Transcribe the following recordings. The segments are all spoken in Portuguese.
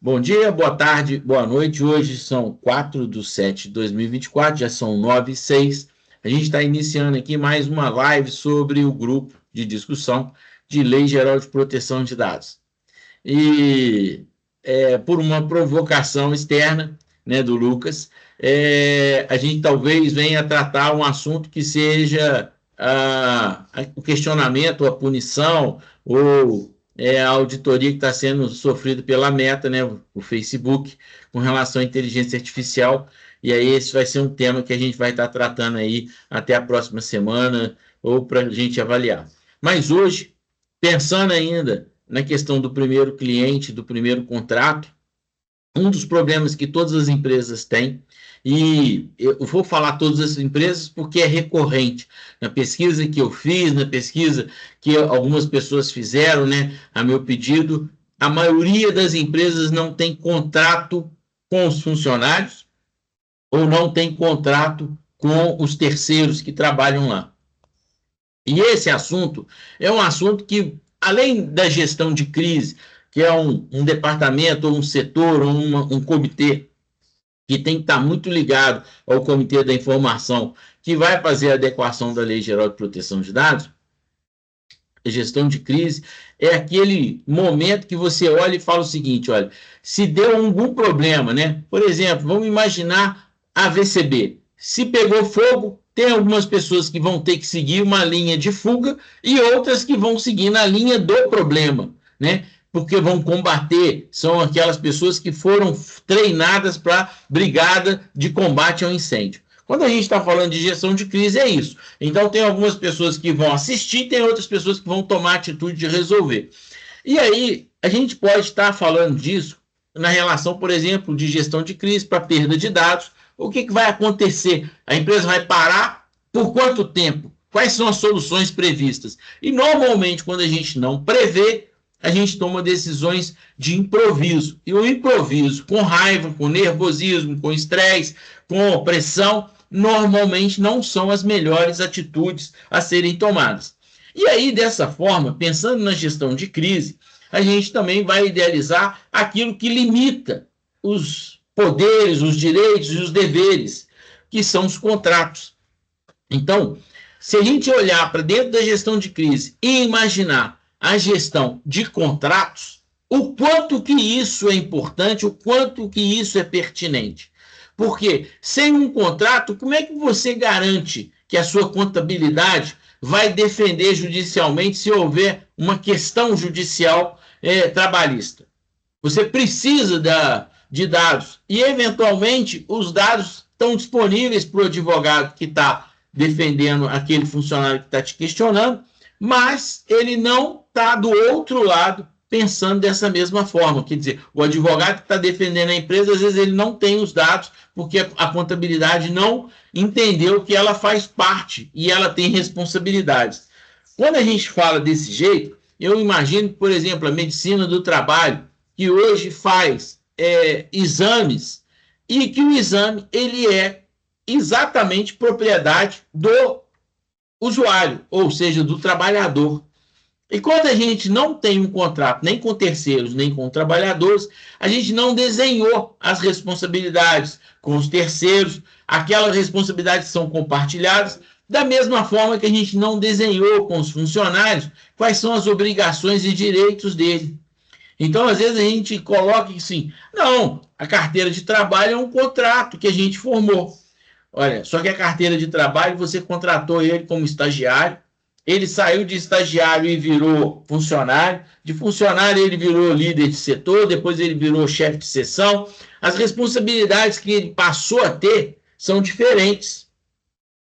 Bom dia, boa tarde, boa noite. Hoje são 4/7/2024, já são 9h06. A gente está iniciando aqui mais uma live sobre o grupo de discussão de Lei Geral de Proteção de Dados. E por uma provocação externa, né, do Lucas, a gente talvez venha tratar um assunto que seja o questionamento, a punição ou a auditoria que está sendo sofrida pela Meta, né, o Facebook, com relação à inteligência artificial. E aí esse vai ser um tema que a gente vai estar tratando aí até a próxima semana, ou para a gente avaliar. Mas hoje, pensando ainda na questão do primeiro cliente, do primeiro contrato, um dos problemas que todas as empresas têm, e eu vou falar todas as empresas porque é recorrente. Na pesquisa que eu fiz, na pesquisa que algumas pessoas fizeram, né, a meu pedido, a maioria das empresas não tem contrato com os funcionários ou não tem contrato com os terceiros que trabalham lá. E esse assunto é um assunto que, além da gestão de crise, que é um departamento, ou um setor, ou um comitê que tem que estar muito ligado ao Comitê da Informação, que vai fazer a adequação da Lei Geral de Proteção de Dados, a gestão de crise é aquele momento que você olha e fala o seguinte, olha, se deu algum problema, né? Por exemplo, vamos imaginar a VCB. Se pegou fogo, tem algumas pessoas que vão ter que seguir uma linha de fuga e outras que vão seguir na linha do problema, né? Porque vão combater, são aquelas pessoas que foram treinadas para brigada de combate ao incêndio. Quando a gente está falando de gestão de crise, é isso. Então, tem algumas pessoas que vão assistir, tem outras pessoas que vão tomar a atitude de resolver. E aí, a gente pode estar falando disso na relação, por exemplo, de gestão de crise para perda de dados. O que vai acontecer? A empresa vai parar? Por quanto tempo? Quais são as soluções previstas? E, normalmente, quando a gente não prevê, a gente toma decisões de improviso. E o improviso, com raiva, com nervosismo, com estresse, com pressão, normalmente não são as melhores atitudes a serem tomadas. E aí, dessa forma, pensando na gestão de crise, a gente também vai idealizar aquilo que limita os poderes, os direitos e os deveres, que são os contratos. Então, se a gente olhar para dentro da gestão de crise e imaginar a gestão de contratos, o quanto que isso é importante, o quanto que isso é pertinente. Porque sem um contrato, como é que você garante que a sua contabilidade vai defender judicialmente se houver uma questão judicial trabalhista? Você precisa de dados e, eventualmente, os dados estão disponíveis para o advogado que está defendendo aquele funcionário que está te questionando, mas ele não está do outro lado pensando dessa mesma forma. Quer dizer, o advogado que está defendendo a empresa, às vezes ele não tem os dados, porque a contabilidade não entendeu que ela faz parte e ela tem responsabilidades. Quando a gente fala desse jeito, eu imagino, por exemplo, a medicina do trabalho, que hoje faz exames, e que o exame ele é exatamente propriedade do usuário, ou seja, do trabalhador. E quando a gente não tem um contrato nem com terceiros, nem com trabalhadores, a gente não desenhou as responsabilidades com os terceiros, aquelas responsabilidades que são compartilhadas, da mesma forma que a gente não desenhou com os funcionários quais são as obrigações e direitos dele. Então, às vezes, a gente coloca assim, não, a carteira de trabalho é um contrato que a gente formou. Olha, só que a carteira de trabalho, você contratou ele como estagiário, ele saiu de estagiário e virou funcionário, de funcionário ele virou líder de setor, depois ele virou chefe de seção. As responsabilidades que ele passou a ter são diferentes.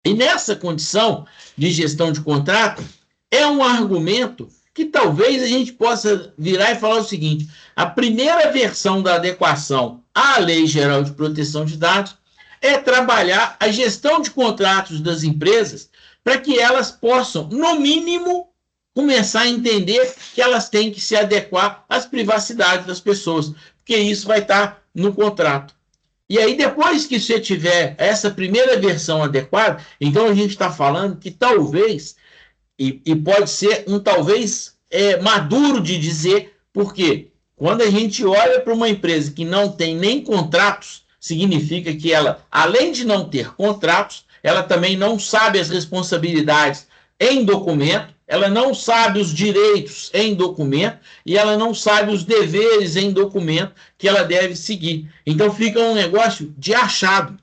E nessa condição de gestão de contrato, é um argumento que talvez a gente possa virar e falar o seguinte, a primeira versão da adequação à Lei Geral de Proteção de Dados é trabalhar a gestão de contratos das empresas para que elas possam, no mínimo, começar a entender que elas têm que se adequar às privacidades das pessoas, porque isso vai estar no contrato. E aí, depois que você tiver essa primeira versão adequada, então a gente está falando que talvez, e pode ser um talvez maduro de dizer, porque Quando a gente olha para uma empresa que não tem nem contratos, significa que ela, além de não ter contratos, ela também não sabe as responsabilidades em documento, ela não sabe os direitos em documento e ela não sabe os deveres em documento que ela deve seguir. Então fica um negócio de achado.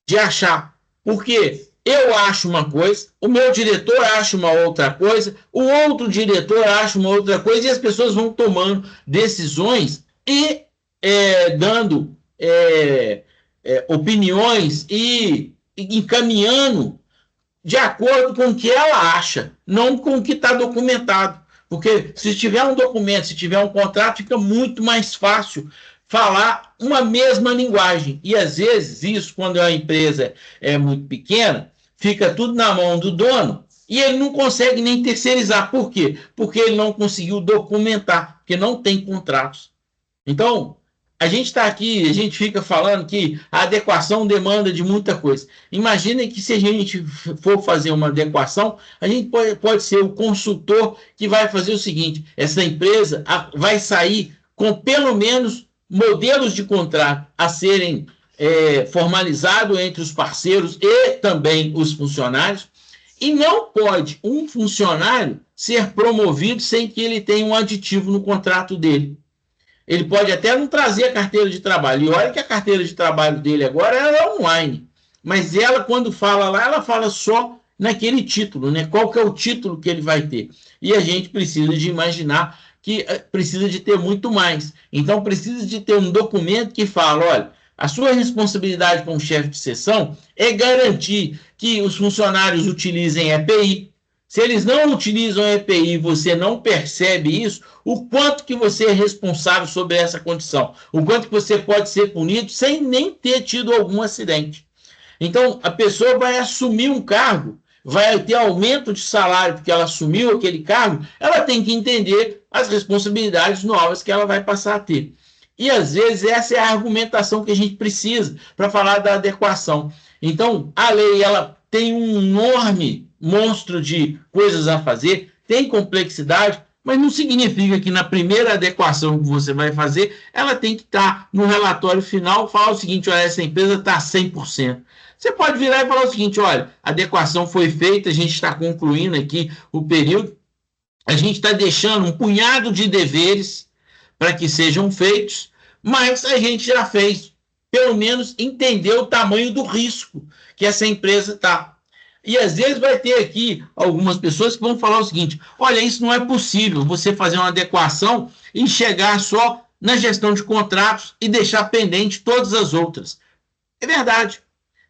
De achar. Porque eu acho uma coisa, o meu diretor acha uma outra coisa, o outro diretor acha uma outra coisa, e as pessoas vão tomando decisões e dando opiniões e encaminhando de acordo com o que ela acha, não com o que está documentado. Porque se tiver um documento, se tiver um contrato, fica muito mais fácil falar uma mesma linguagem. E às vezes, isso, quando a empresa é muito pequena, fica tudo na mão do dono e ele não consegue nem terceirizar. Por quê? Porque ele não conseguiu documentar, porque não tem contratos. Então, a gente está aqui, a gente fica falando que a adequação demanda de muita coisa. Imagina que se a gente for fazer uma adequação, a gente pode ser o consultor que vai fazer o seguinte: essa empresa vai sair com pelo menos modelos de contrato a serem formalizados entre os parceiros e também os funcionários, e não pode um funcionário ser promovido sem que ele tenha um aditivo no contrato dele. Ele pode até não trazer a carteira de trabalho. E olha que a carteira de trabalho dele agora é online. Mas ela, quando fala lá, ela fala só naquele título, né? Qual que é o título que ele vai ter? E a gente precisa de imaginar que precisa de ter muito mais. Então, precisa de ter um documento que fala, olha, a sua responsabilidade como chefe de seção é garantir que os funcionários utilizem EPI. Se eles não utilizam EPI e você não percebe isso, o quanto que você é responsável sobre essa condição, o quanto que você pode ser punido sem nem ter tido algum acidente. Então, a pessoa vai assumir um cargo, vai ter aumento de salário porque ela assumiu aquele cargo, ela tem que entender as responsabilidades novas que ela vai passar a ter. E, às vezes, essa é a argumentação que a gente precisa para falar da adequação. Então, a lei ela tem um enorme monstro de coisas a fazer, tem complexidade, mas não significa que na primeira adequação que você vai fazer, ela tem que estar no relatório final, falar o seguinte: olha, essa empresa está 100%. Você pode virar e falar o seguinte: olha, a adequação foi feita, a gente está concluindo aqui o período, a gente está deixando um punhado de deveres para que sejam feitos, mas a gente já fez, pelo menos entendeu o tamanho do risco que essa empresa está. E às vezes vai ter aqui algumas pessoas que vão falar o seguinte: olha, isso não é possível, você fazer uma adequação e chegar só na gestão de contratos e deixar pendente todas as outras. É verdade.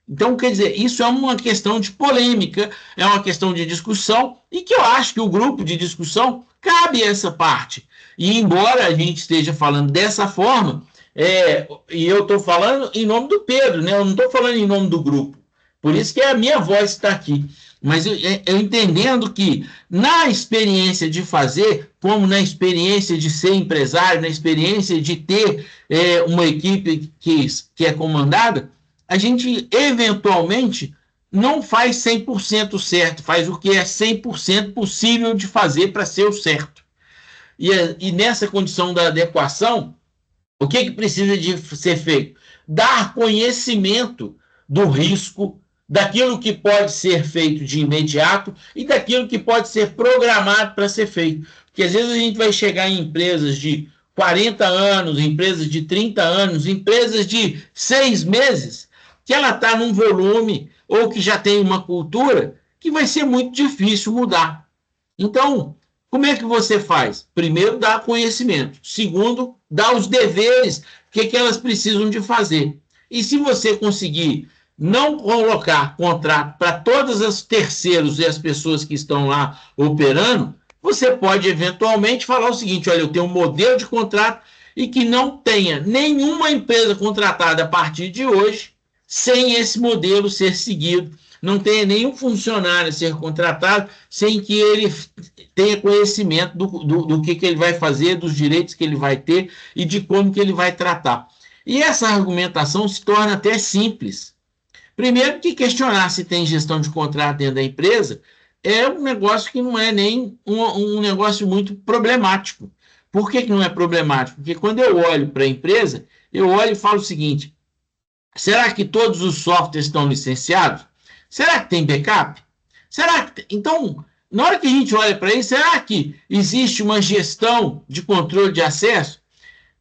Então, quer dizer, isso é uma questão de polêmica, é uma questão de discussão, e que eu acho que o grupo de discussão cabe essa parte. E embora a gente esteja falando dessa forma, e eu estou falando em nome do Pedro, né? Eu não estou falando em nome do grupo. Por isso que a minha voz está aqui. Mas eu entendendo que na experiência de fazer, como na experiência de ser empresário, na experiência de ter uma equipe que é comandada, a gente eventualmente não faz 100% certo, faz o que é 100% possível de fazer para ser o certo. E nessa condição da adequação, o que precisa de ser feito? Dar conhecimento do risco, daquilo que pode ser feito de imediato e daquilo que pode ser programado para ser feito. Porque às vezes a gente vai chegar em empresas de 40 anos, empresas de 30 anos, empresas de 6 meses, que ela está num volume ou que já tem uma cultura que vai ser muito difícil mudar. Então, como é que você faz? Primeiro, dá conhecimento. Segundo, dá os deveres, o que elas precisam de fazer. E se você conseguir não colocar contrato para todos os terceiros e as pessoas que estão lá operando, você pode eventualmente falar o seguinte: olha, eu tenho um modelo de contrato e que não tenha nenhuma empresa contratada a partir de hoje sem esse modelo ser seguido, não tenha nenhum funcionário a ser contratado sem que ele tenha conhecimento do que ele vai fazer, dos direitos que ele vai ter e de como que ele vai tratar. E essa argumentação se torna até simples. Primeiro, que questionar se tem gestão de contrato dentro da empresa é um negócio que não é nem um negócio muito problemático. Por que não é problemático? Porque quando eu olho para a empresa, eu olho e falo o seguinte: será que todos os softwares estão licenciados? Será que tem backup? Será que então, na hora que a gente olha para isso, será que existe uma gestão de controle de acesso?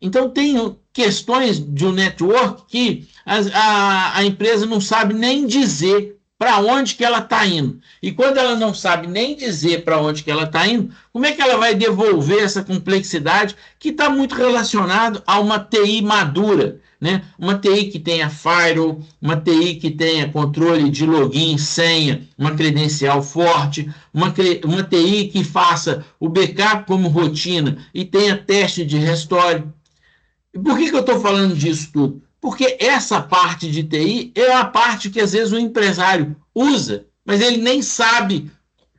Então, tem questões de um network que a empresa não sabe nem dizer para onde que ela está indo. E quando ela não sabe nem dizer para onde que ela está indo, como é que ela vai devolver essa complexidade que está muito relacionado a uma TI madura, né? Uma TI que tenha firewall, uma TI que tenha controle de login, senha, uma credencial forte, uma TI que faça o backup como rotina e tenha teste de restore. E por que eu estou falando disso tudo? Porque essa parte de TI é a parte que às vezes o empresário usa, mas ele nem sabe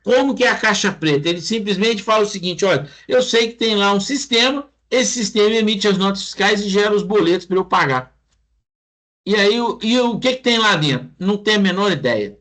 como que é a caixa preta. Ele simplesmente fala o seguinte: olha, eu sei que tem lá um sistema, esse sistema emite as notas fiscais e gera os boletos para eu pagar. E aí, o que tem lá dentro? Não tem a menor ideia.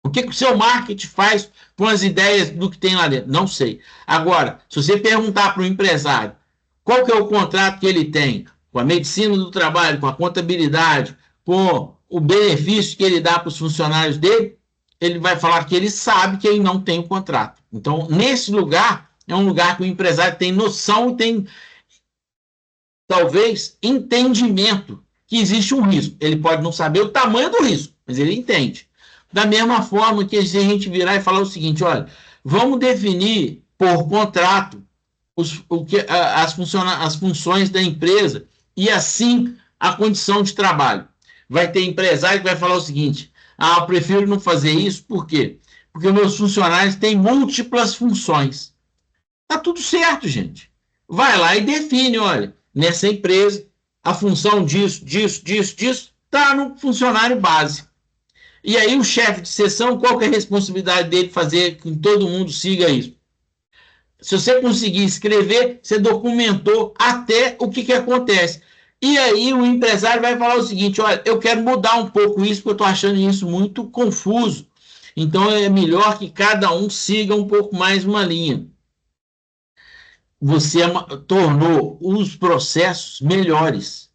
O que o seu marketing faz com as ideias do que tem lá dentro? Não sei. Agora, se você perguntar para o empresário qual que é o contrato que ele tem com a medicina do trabalho, com a contabilidade, com o benefício que ele dá para os funcionários dele, ele vai falar que ele sabe que ele não tem o contrato. Então, nesse lugar, é um lugar que o empresário tem noção e tem, talvez, entendimento que existe um risco. Ele pode não saber o tamanho do risco, mas ele entende. Da mesma forma que se a gente virar e falar o seguinte: olha, vamos definir por contrato as funções da empresa e assim a condição de trabalho. Vai ter empresário que vai falar o seguinte: ah, eu prefiro não fazer isso, por quê? Porque meus funcionários têm múltiplas funções. Tá tudo certo, gente. Vai lá e define: olha, nessa empresa, a função disso, está no funcionário base. E aí o chefe de seção, qual que é a responsabilidade dele fazer que todo mundo siga isso? Se você conseguir escrever, você documentou até o que acontece. E aí o empresário vai falar o seguinte: olha, eu quero mudar um pouco isso, porque eu estou achando isso muito confuso. Então é melhor que cada um siga um pouco mais uma linha. Você tornou os processos melhores.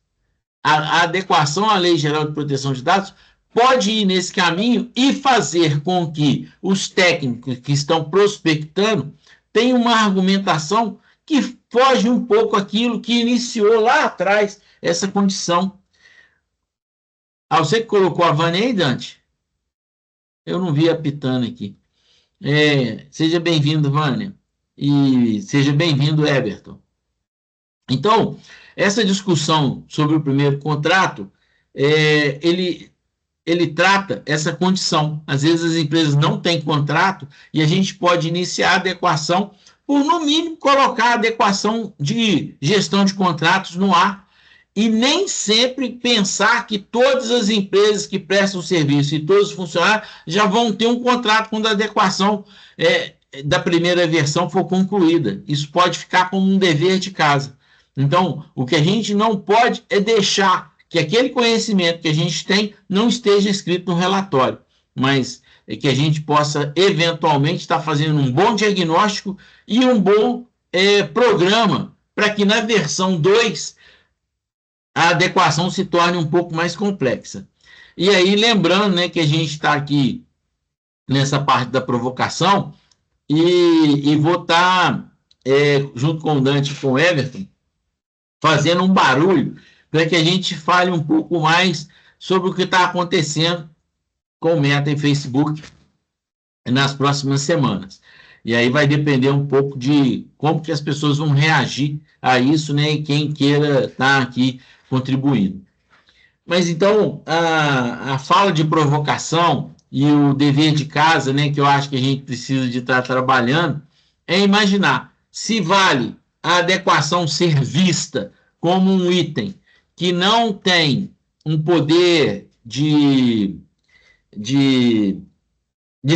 A adequação à Lei Geral de Proteção de Dados pode ir nesse caminho e fazer com que os técnicos que estão prospectando tenham uma argumentação que foge um pouco aquilo que iniciou lá atrás essa condição. Ah, você que colocou a Vânia aí, Dante? Eu não vi apitando aqui. Seja bem-vindo, Vânia. E seja bem-vindo, Everton. Então, essa discussão sobre o primeiro contrato, ele trata essa condição. Às vezes as empresas não têm contrato e a gente pode iniciar a adequação por, no mínimo, colocar a adequação de gestão de contratos no ar e nem sempre pensar que todas as empresas que prestam serviço e todos os funcionários já vão ter um contrato quando a adequação da primeira versão for concluída. Isso pode ficar como um dever de casa. Então, o que a gente não pode é deixar que aquele conhecimento que a gente tem não esteja escrito no relatório, mas que a gente possa, eventualmente, estar fazendo um bom diagnóstico e um bom programa para que na versão 2 a adequação se torne um pouco mais complexa. E aí, lembrando, né, que a gente está aqui nessa parte da provocação e vou estar, junto com o Dante e com o Everton, fazendo um barulho para que a gente fale um pouco mais sobre o que está acontecendo com o Meta e Facebook nas próximas semanas. E aí vai depender um pouco de como que as pessoas vão reagir a isso, né? E quem queira estar aqui contribuindo. Mas então, a fala de provocação e o dever de casa, né, que eu acho que a gente precisa de estar trabalhando, é imaginar se vale a adequação ser vista como um item que não tem um poder de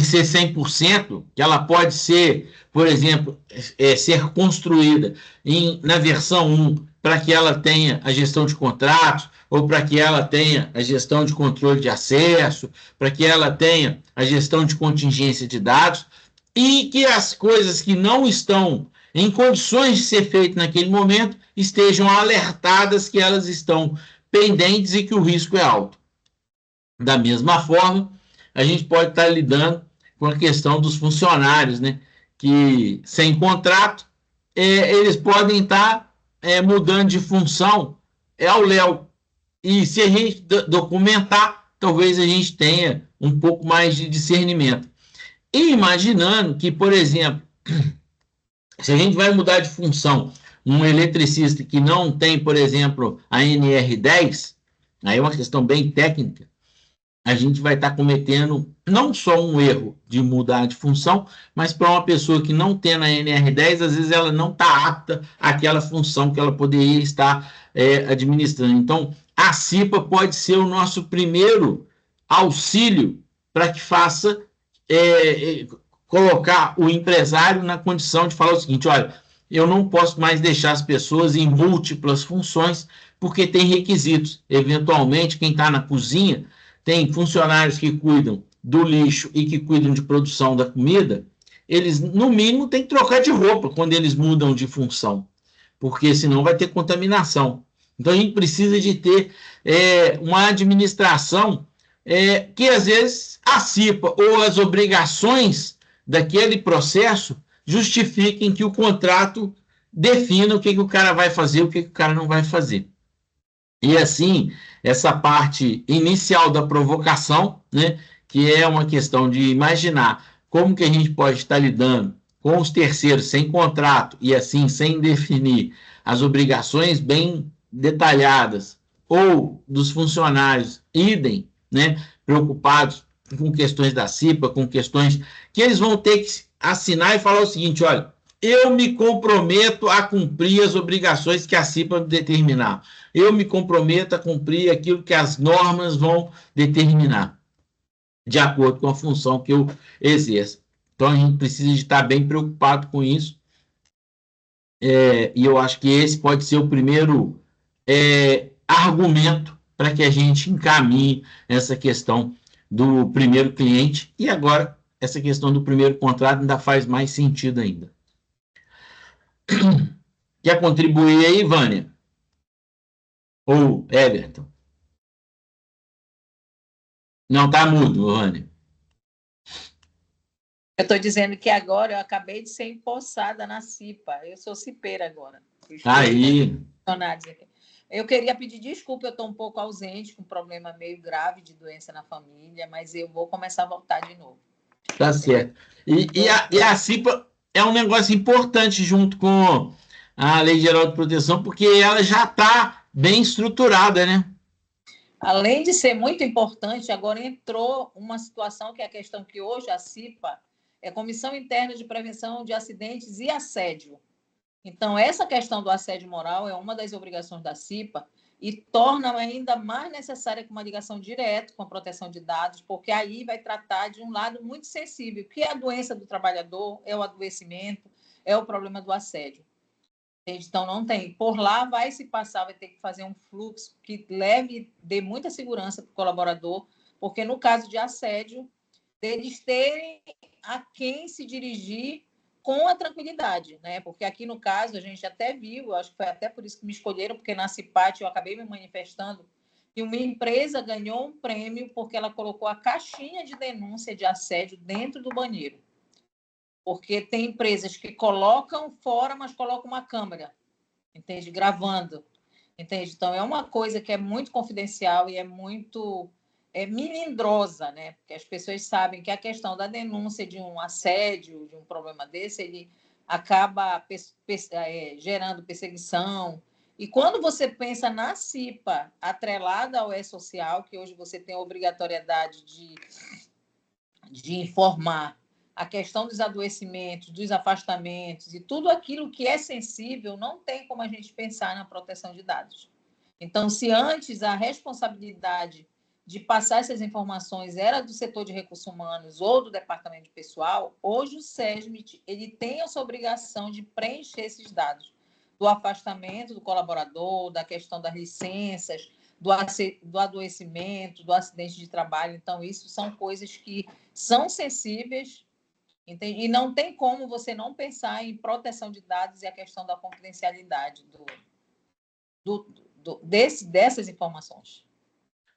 ser 100%, que ela pode ser, por exemplo, ser construída na versão 1 para que ela tenha a gestão de contratos, ou para que ela tenha a gestão de controle de acesso, para que ela tenha a gestão de contingência de dados, e que as coisas que não estão em condições de ser feitas naquele momento estejam alertadas que elas estão pendentes e que o risco é alto. Da mesma forma, a gente pode estar lidando com a questão dos funcionários, né? Que sem contrato, eles podem estar mudando de função ao léu. E se a gente documentar, talvez a gente tenha um pouco mais de discernimento. E imaginando que, por exemplo, se a gente vai mudar de função, um eletricista que não tem, por exemplo, a NR10, aí é uma questão bem técnica, a gente vai estar cometendo não só um erro de mudar de função, mas para uma pessoa que não tem na NR10, às vezes ela não está apta àquela função que ela poderia estar administrando. Então, a CIPA pode ser o nosso primeiro auxílio para que faça colocar o empresário na condição de falar o seguinte: olha, eu não posso mais deixar as pessoas em múltiplas funções, porque tem requisitos. Eventualmente, quem está na cozinha tem funcionários que cuidam do lixo e que cuidam de produção da comida, eles, no mínimo, têm que trocar de roupa quando eles mudam de função, porque senão vai ter contaminação. Então, a gente precisa de ter uma administração que, às vezes, a CIPA ou as obrigações daquele processo justifiquem que o contrato defina o que o cara vai fazer e o que o cara não vai fazer. E assim, essa parte inicial da provocação, né, que é uma questão de imaginar como que a gente pode estar lidando com os terceiros sem contrato e assim sem definir as obrigações bem detalhadas, ou dos funcionários idem, né, preocupados com questões da CIPA, com questões que eles vão ter que assinar e falar o seguinte: olha, eu me comprometo a cumprir as obrigações que a CIPA determinar. Eu me comprometo a cumprir aquilo que as normas vão determinar, de acordo com a função que eu exerço. Então, a gente precisa de estar bem preocupado com isso. E eu acho que esse pode ser o primeiro argumento para que a gente encaminhe essa questão do primeiro cliente. E agora, essa questão do primeiro contrato ainda faz mais sentido ainda. Quer contribuir aí, Vânia? Ou Everton? Não, tá mudo, Vânia. Eu estou dizendo que agora eu acabei de ser empossada na CIPA. Eu sou cipeira agora. Aí. Eu queria pedir desculpa, eu estou um pouco ausente, com um problema meio grave de doença na família, mas eu vou começar a voltar de novo. Tá certo. E a CIPA é um negócio importante junto com a Lei Geral de Proteção, porque ela já está bem estruturada, né? Além de ser muito importante, agora entrou uma situação que é a questão que hoje a CIPA é Comissão Interna de Prevenção de Acidentes e Assédio. Então, essa questão do assédio moral é uma das obrigações da CIPA e torna ainda mais necessária uma ligação direta com a proteção de dados, porque aí vai tratar de um lado muito sensível, que é a doença do trabalhador, é o adoecimento, é o problema do assédio. Então, não tem. Por lá vai se passar, vai ter que fazer um fluxo que leve, dê muita segurança para o colaborador, porque no caso de assédio, eles terem a quem se dirigir com a tranquilidade, né? Porque aqui no caso a gente até viu, acho que foi até por isso que me escolheram, porque na CIPAT eu acabei me manifestando, que uma empresa ganhou um prêmio porque ela colocou a caixinha de denúncia de assédio dentro do banheiro. Porque tem empresas que colocam fora, mas colocam uma câmera, entende? Gravando, entende? Então, é uma coisa que é muito confidencial e é muito melindrosa, né? Porque as pessoas sabem que a questão da denúncia de um assédio, de um problema desse, ele acaba gerando perseguição. E quando você pensa na CIPA, atrelada ao E-Social, que hoje você tem a obrigatoriedade de informar a questão dos adoecimentos, dos afastamentos e tudo aquilo que é sensível, não tem como a gente pensar na proteção de dados. Então, se antes a responsabilidade de passar essas informações era do setor de recursos humanos ou do departamento de pessoal, hoje o SESMIT ele tem essa obrigação de preencher esses dados do afastamento do colaborador, da questão das licenças, do adoecimento, do acidente de trabalho. Então, isso são coisas que são sensíveis entende? E não tem como você não pensar em proteção de dados e a questão da confidencialidade dessas informações.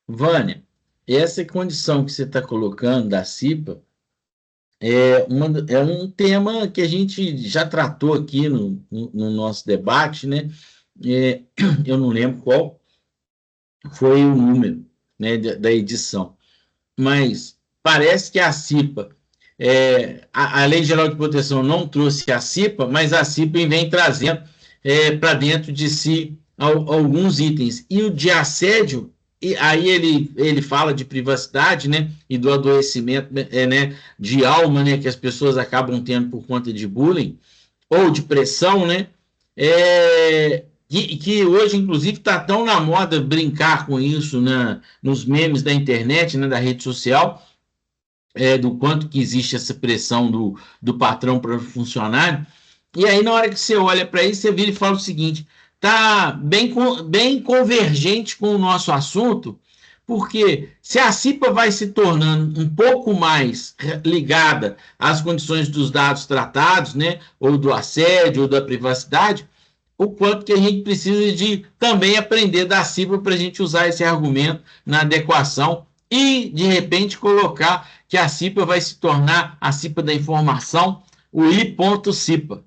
Vânia, essa condição que você está colocando da CIPA é um tema que a gente já tratou aqui no nosso debate, né? Eu não lembro qual foi o número, né, da edição, mas parece que a CIPA, a Lei Geral de Proteção não trouxe a CIPA, mas a CIPA vem trazendo para dentro de si alguns itens. E o de assédio, e aí ele fala de privacidade, né, e do adoecimento, né, de alma, né, que as pessoas acabam tendo por conta de bullying ou de pressão, né, que hoje, inclusive, está tão na moda brincar com isso, né, nos memes da internet, né, da rede social, do quanto que existe essa pressão do patrão para o funcionário. E aí, na hora que você olha para isso, você vira e fala o seguinte: tá bem convergente com o nosso assunto, porque se a CIPA vai se tornando um pouco mais ligada às condições dos dados tratados, né, ou do assédio, ou da privacidade, o quanto que a gente precisa de também aprender da CIPA para a gente usar esse argumento na adequação e, de repente, colocar que a CIPA vai se tornar a CIPA da informação, o I.CIPA.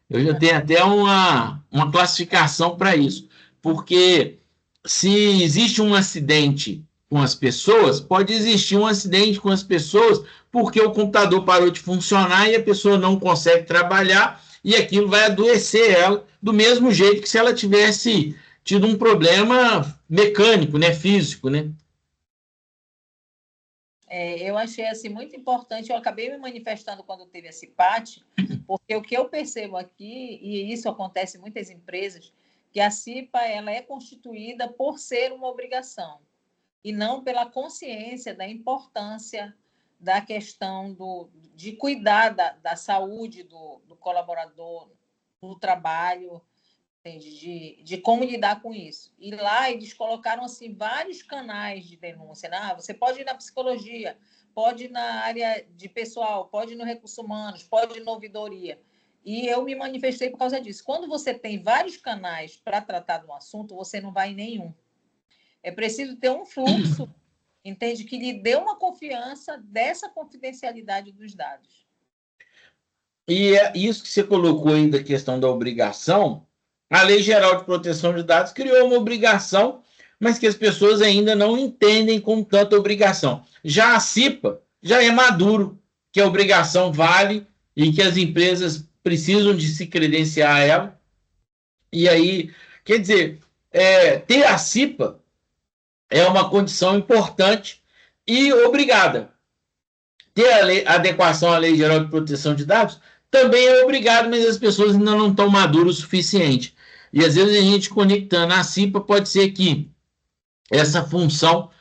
Eu já tenho até uma classificação para isso, porque se existe um acidente com as pessoas, pode existir um acidente com as pessoas porque o computador parou de funcionar e a pessoa não consegue trabalhar e aquilo vai adoecer ela do mesmo jeito que se ela tivesse tido um problema mecânico, né, físico, né? Eu achei assim, muito importante, eu acabei me manifestando quando teve esse CIPAT, porque o que eu percebo aqui, e isso acontece em muitas empresas, que a CIPA ela é constituída por ser uma obrigação, e não pela consciência da importância da questão de cuidar da saúde do colaborador no trabalho, de como lidar com isso. E lá eles colocaram assim, vários canais de denúncia. Né? Você pode ir na psicologia, pode ir na área de pessoal, pode ir no recursos humanos, pode ir na ouvidoria. E eu me manifestei por causa disso. Quando você tem vários canais para tratar de um assunto, você não vai em nenhum. É preciso ter um fluxo, entende, que lhe dê uma confiança dessa confidencialidade dos dados. E é isso que você colocou aí da questão da obrigação. A Lei Geral de Proteção de Dados criou uma obrigação, mas que as pessoas ainda não entendem como tanta obrigação. Já a CIPA já é maduro, que a obrigação vale e que as empresas precisam de se credenciar a ela. E aí, quer dizer, ter a CIPA é uma condição importante e obrigada. Ter a adequação à Lei Geral de Proteção de Dados também é obrigado, mas as pessoas ainda não estão maduras o suficiente. E às vezes a gente conectando a CIPA pode ser que essa função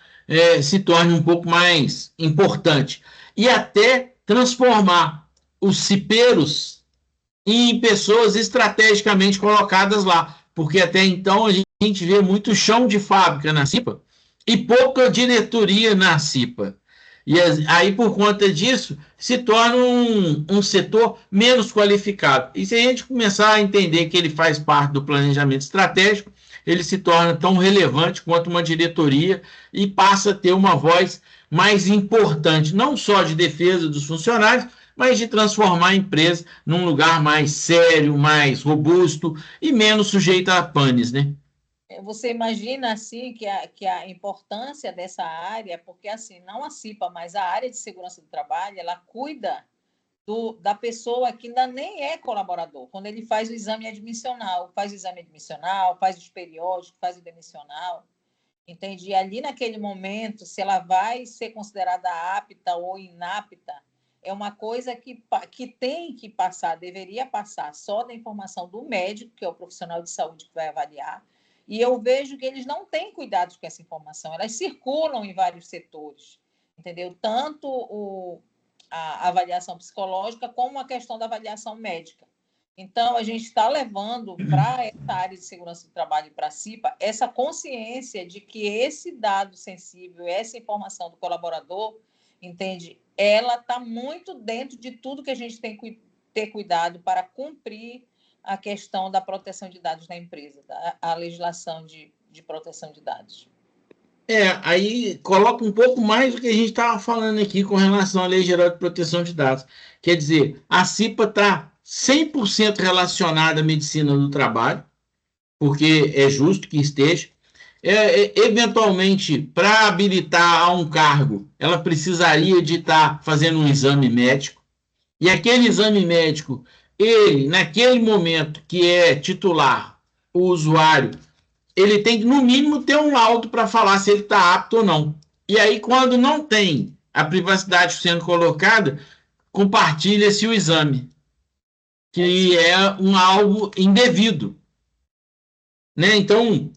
se torne um pouco mais importante. E até transformar os cipeiros em pessoas estrategicamente colocadas lá. Porque até então a gente vê muito chão de fábrica na CIPA e pouca diretoria na CIPA. E aí, por conta disso, se torna um setor menos qualificado. E se a gente começar a entender que ele faz parte do planejamento estratégico, ele se torna tão relevante quanto uma diretoria e passa a ter uma voz mais importante, não só de defesa dos funcionários, mas de transformar a empresa num lugar mais sério, mais robusto e menos sujeito a panes, né? Você imagina assim que a importância dessa área, porque assim, não a CIPA, mas a área de segurança do trabalho, ela cuida da pessoa que ainda nem é colaborador, quando ele faz o exame admissional, faz os periódicos, faz o demissional, entende? E ali naquele momento, se ela vai ser considerada apta ou inapta, é uma coisa que tem que passar, deveria passar só da informação do médico, que é o profissional de saúde que vai avaliar, e eu vejo que eles não têm cuidado com essa informação, elas circulam em vários setores, entendeu? Tanto a avaliação psicológica como a questão da avaliação médica. Então, a gente está levando para essa área de segurança do trabalho e para a CIPA essa consciência de que esse dado sensível, essa informação do colaborador, entende, ela está muito dentro de tudo que a gente tem que ter cuidado para cumprir a questão da proteção de dados na empresa, a legislação de proteção de dados. Aí coloca um pouco mais do que a gente estava falando aqui com relação à Lei Geral de Proteção de Dados. Quer dizer, a CIPA está 100% relacionada à medicina do trabalho, porque é justo que esteja. Eventualmente, para habilitar a um cargo, ela precisaria de estar fazendo um exame médico, e aquele exame médico, ele, naquele momento que é titular, o usuário, ele tem que, no mínimo, ter um laudo para falar se ele está apto ou não. E aí, quando não tem a privacidade sendo colocada, compartilha-se o exame, que é um algo indevido. Né? Então,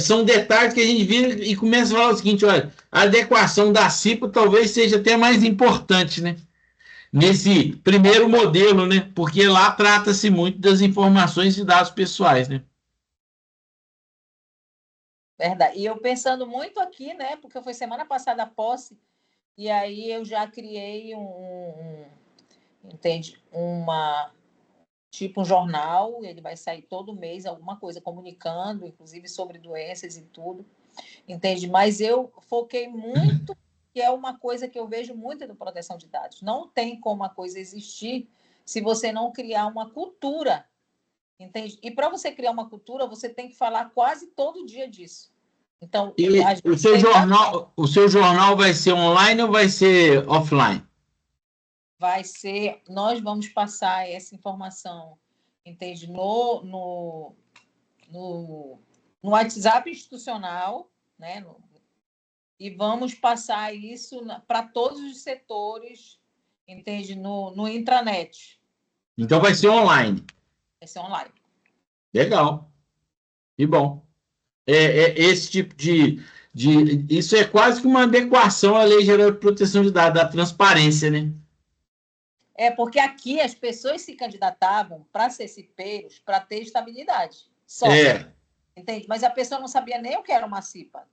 são detalhes que a gente vira e começa a falar o seguinte, olha, a adequação da CIPA talvez seja até mais importante, né? Nesse primeiro modelo, né? Porque lá trata-se muito das informações e dados pessoais, né? Verdade. E eu pensando muito aqui, né? Porque foi semana passada a posse, e aí eu já criei entende? Tipo um jornal, ele vai sair todo mês, alguma coisa comunicando, inclusive sobre doenças e tudo, entende? Mas eu foquei muito, que é uma coisa que eu vejo muito da proteção de dados. Não tem como a coisa existir se você não criar uma cultura, entende? E para você criar uma cultura, você tem que falar quase todo dia disso. Então, e o seu jornal vai ser online ou vai ser offline? Vai ser, nós vamos passar essa informação, entende? No WhatsApp institucional, né? E vamos passar isso para todos os setores, entende? No intranet. Então vai ser online. Vai ser online. Legal. E bom. Esse tipo isso é quase que uma adequação à Lei Geral de Proteção de Dados, da transparência, né? Porque aqui as pessoas se candidatavam para ser cipeiros para ter estabilidade. Só. Entende? Mas a pessoa não sabia nem o que era uma CIPA.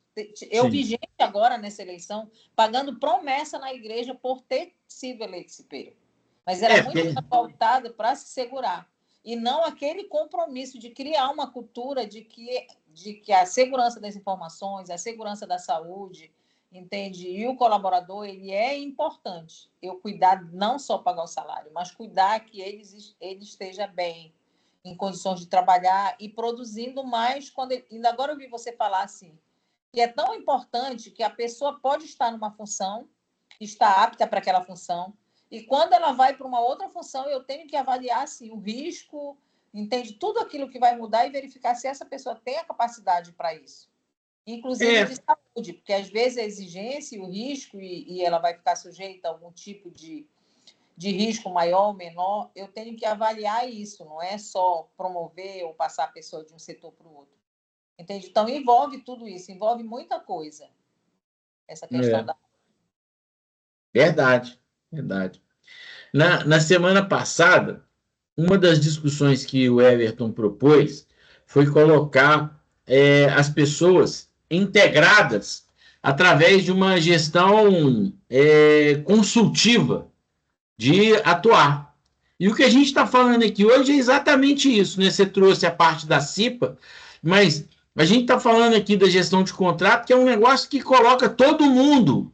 Eu vi gente agora nessa eleição pagando promessa na igreja por ter sido eleito cipeiro. Mas era muito voltada para se segurar. E não aquele compromisso de criar uma cultura de que a segurança das informações, a segurança da saúde, entende? E o colaborador, ele é importante. Eu cuidar, não só pagar o salário, mas cuidar que ele esteja bem, em condições de trabalhar e produzindo mais. Ainda agora eu vi você falar assim, que é tão importante que a pessoa pode estar numa função, está apta para aquela função, e quando ela vai para uma outra função, eu tenho que avaliar assim, o risco, entende? Tudo aquilo que vai mudar e verificar se essa pessoa tem a capacidade para isso. Inclusive de saúde, porque às vezes a exigência e o risco, e ela vai ficar sujeita a algum tipo de risco maior ou menor, eu tenho que avaliar isso, não é só promover ou passar a pessoa de um setor para o outro. Entende? Então, envolve tudo isso, envolve muita coisa, essa questão da... Verdade. Na semana passada, uma das discussões que o Everton propôs foi colocar as pessoas integradas através de uma gestão consultiva de atuar. E o que a gente está falando aqui hoje é exatamente isso, né? Você trouxe a parte da CIPA, mas a gente está falando aqui da gestão de contrato, que é um negócio que coloca todo mundo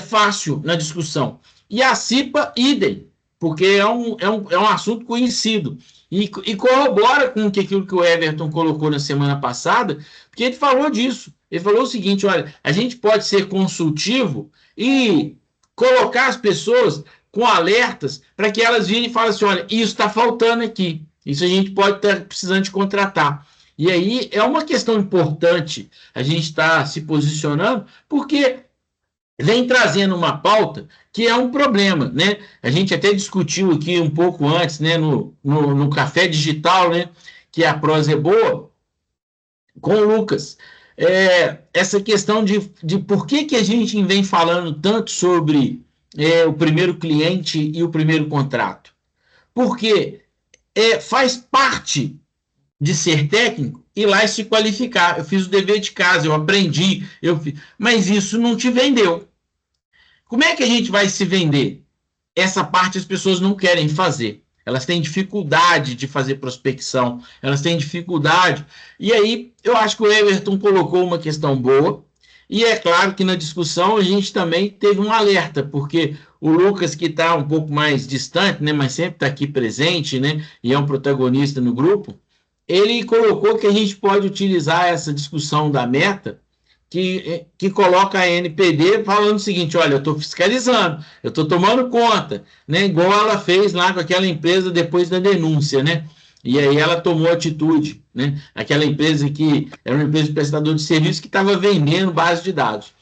fácil na discussão. E a CIPA, idem, porque é um assunto conhecido. E corrobora com aquilo que o Everton colocou na semana passada, porque ele falou disso. Ele falou o seguinte, olha, a gente pode ser consultivo e colocar as pessoas com alertas para que elas virem e falem assim, olha, isso está faltando aqui, isso a gente pode estar precisando de contratar. E aí é uma questão importante a gente estar se posicionando, porque vem trazendo uma pauta que é um problema, né? A gente até discutiu aqui um pouco antes, né, no Café Digital, né, que a prosa é boa, com o Lucas. Essa questão de por que a gente vem falando tanto sobre o primeiro cliente e o primeiro contrato. Porque faz parte de ser técnico ir lá e se qualificar. Eu fiz o dever de casa, eu aprendi, mas isso não te vendeu. Como é que a gente vai se vender? Essa parte as pessoas não querem fazer. Elas têm dificuldade de fazer prospecção, elas têm dificuldade. E aí, eu acho que o Everton colocou uma questão boa, e é claro que na discussão a gente também teve um alerta, porque o Lucas, que está um pouco mais distante, né, mas sempre está aqui presente, né, e é um protagonista no grupo, ele colocou que a gente pode utilizar essa discussão da meta que coloca a NPD falando o seguinte: olha, eu estou fiscalizando, eu estou tomando conta, né? Igual ela fez lá com aquela empresa depois da denúncia, né? E aí ela tomou atitude, né? Aquela empresa que era uma empresa de prestador de serviço que estava vendendo base de dados.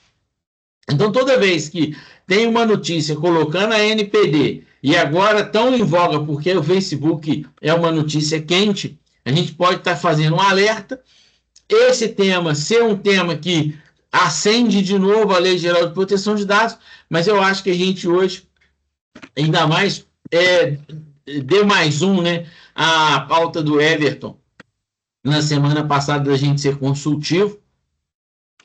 Então, toda vez que tem uma notícia colocando a NPD e agora tão em voga porque o Facebook é uma notícia quente, a gente pode estar fazendo um alerta. Esse tema ser um tema que acende de novo a Lei Geral de Proteção de Dados, mas eu acho que a gente hoje, ainda mais, deu mais um, né? A pauta do Everton, na semana passada, da gente ser consultivo,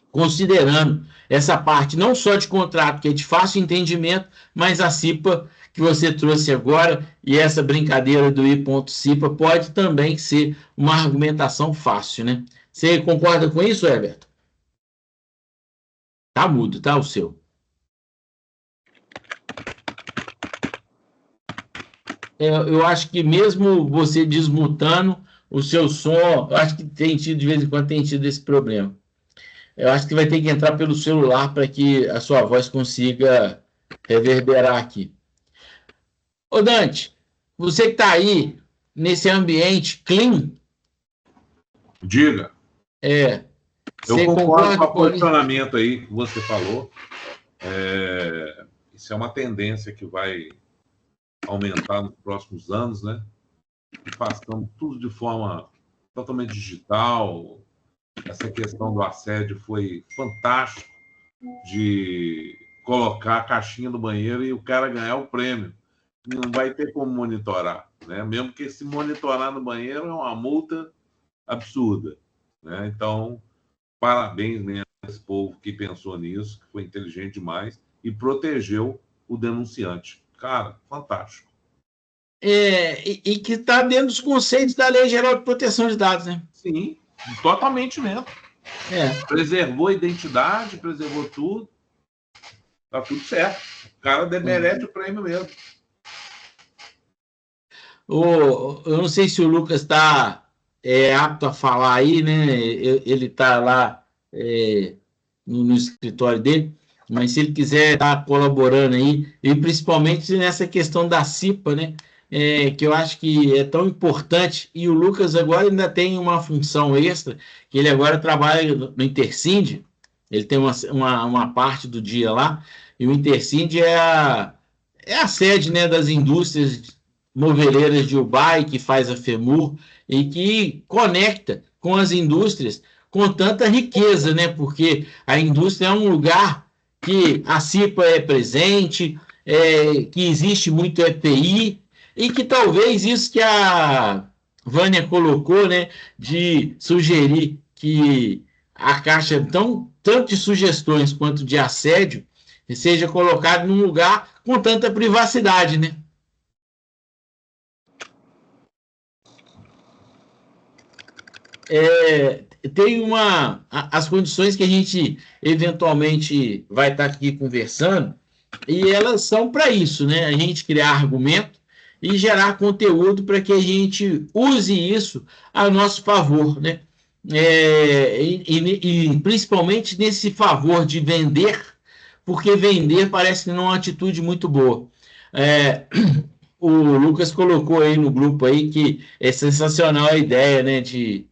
considerando essa parte não só de contrato, que é de fácil entendimento, mas a CIPA que você trouxe agora, e essa brincadeira do I.CIPA pode também ser uma argumentação fácil, né? Você concorda com isso, Everton? Tá mudo, tá o seu. Eu acho que mesmo você desmutando o seu som, eu acho que tem tido, de vez em quando, tem tido esse problema. Eu acho que vai ter que entrar pelo celular para que a sua voz consiga reverberar aqui. Ô, Dante, você que está aí nesse ambiente clean. Diga. Eu concordo com o posicionamento aí que você falou. Isso é uma tendência que vai aumentar nos próximos anos, né? Passando tudo de forma totalmente digital. Essa questão do assédio foi fantástico, de colocar a caixinha no banheiro e o cara ganhar o prêmio. Não vai ter como monitorar, né? Mesmo que se monitorar no banheiro é uma multa absurda, né? Então, parabéns mesmo a esse povo que pensou nisso, que foi inteligente demais e protegeu o denunciante. Cara, fantástico. E que está dentro dos conceitos da Lei Geral de Proteção de Dados, né? Sim, totalmente mesmo. Preservou a identidade, preservou tudo. Tá tudo certo. O cara merece o prêmio mesmo. Eu não sei se o Lucas está apto a falar aí, né? Ele está lá no escritório dele, mas se ele quiser estar colaborando aí, e principalmente nessa questão da CIPA, né? Que eu acho que é tão importante, e o Lucas agora ainda tem uma função extra, que ele agora trabalha no Intercind, ele tem uma parte do dia lá, e o Intercind é a sede, né, das indústrias moveleiras de Ubai, que faz a FEMUR, e que conecta com as indústrias com tanta riqueza, né? Porque a indústria é um lugar que a CIPA é presente, que existe muito EPI, e que talvez isso que a Vânia colocou, né, de sugerir que a caixa, tanto de sugestões quanto de assédio, seja colocado num lugar com tanta privacidade, né? Tem as condições que a gente eventualmente vai estar aqui conversando, e elas são para isso, né? A gente criar argumento e gerar conteúdo para que a gente use isso a nosso favor, né? E principalmente nesse favor de vender, porque vender parece que não é uma atitude muito boa. O Lucas colocou aí no grupo aí que é sensacional a ideia, né, de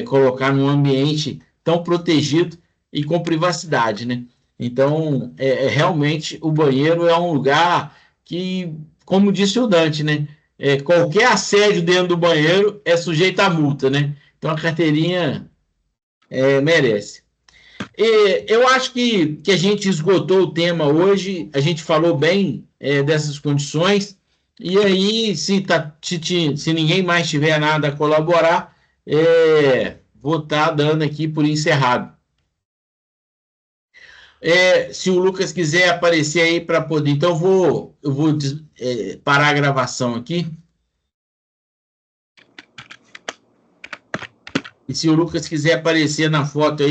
colocar num ambiente tão protegido e com privacidade, né? Então, realmente, o banheiro é um lugar que, como disse o Dante, né? Qualquer assédio dentro do banheiro é sujeito a multa, né? Então, a carteirinha merece. Eu acho que a gente esgotou o tema hoje, a gente falou bem dessas condições, e aí, se ninguém mais tiver nada a colaborar, vou estar dando aqui por encerrado. Se o Lucas quiser aparecer aí para poder... Então, eu vou parar a gravação aqui. E se o Lucas quiser aparecer na foto aí,